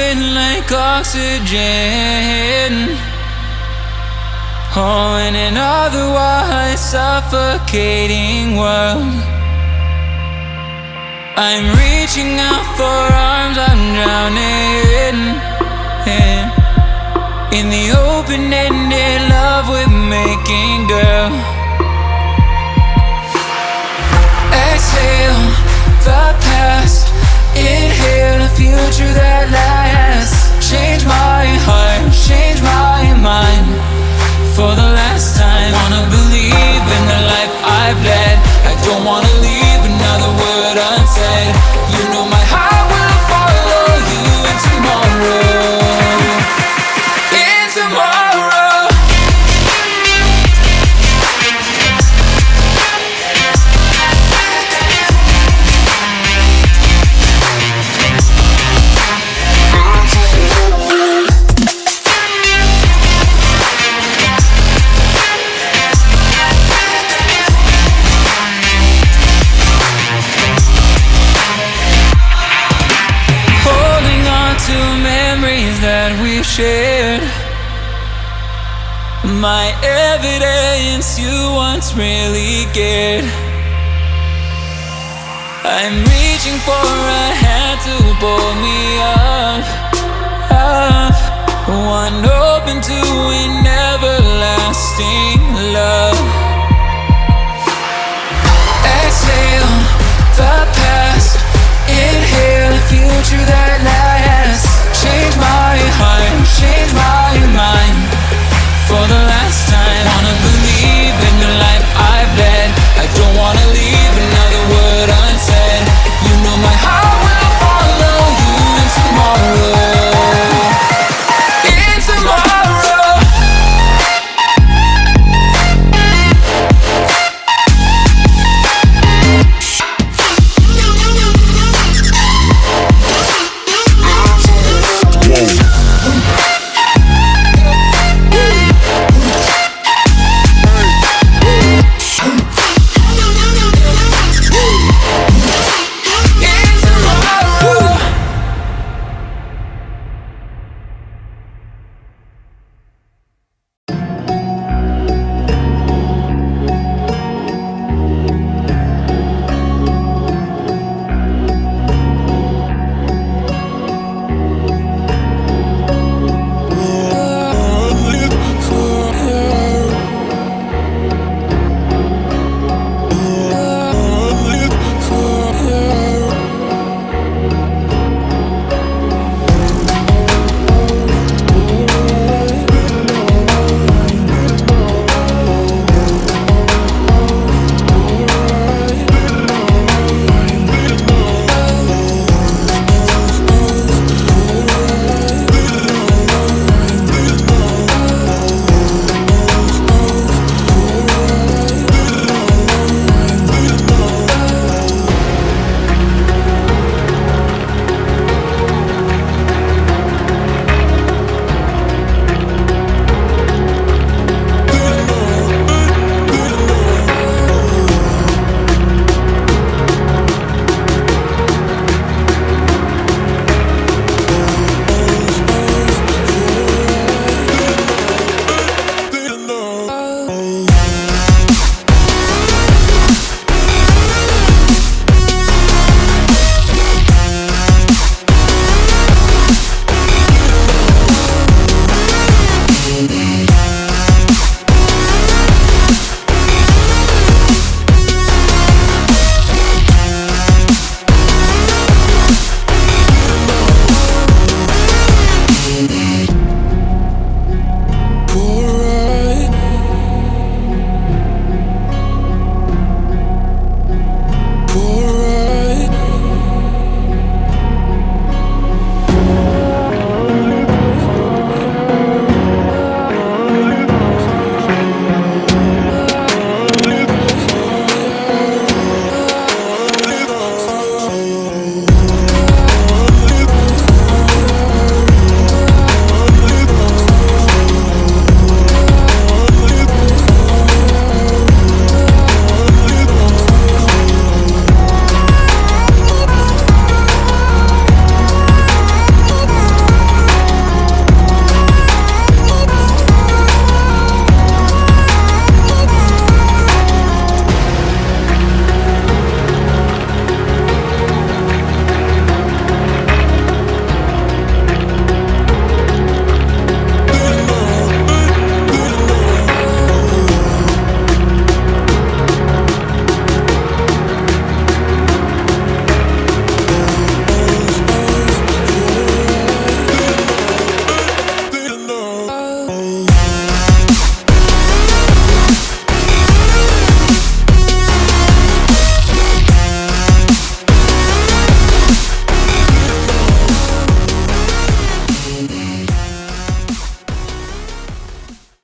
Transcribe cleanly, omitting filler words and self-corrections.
breathing like oxygen. Oh, in an otherwise suffocating world, I'm reaching out for arms, I'm drowning in the open-ended love we're making, girl. Exhale the past, inhale a future that lasts. Change my heart, change my mind for the last time. Wanna believe in the life I've led. I don't wanna leave another word unsaid. You know my heart will follow you in tomorrow. In tomorrow. That we've shared, my evidence you once really cared. I'm reaching for a hand to pull me up, up.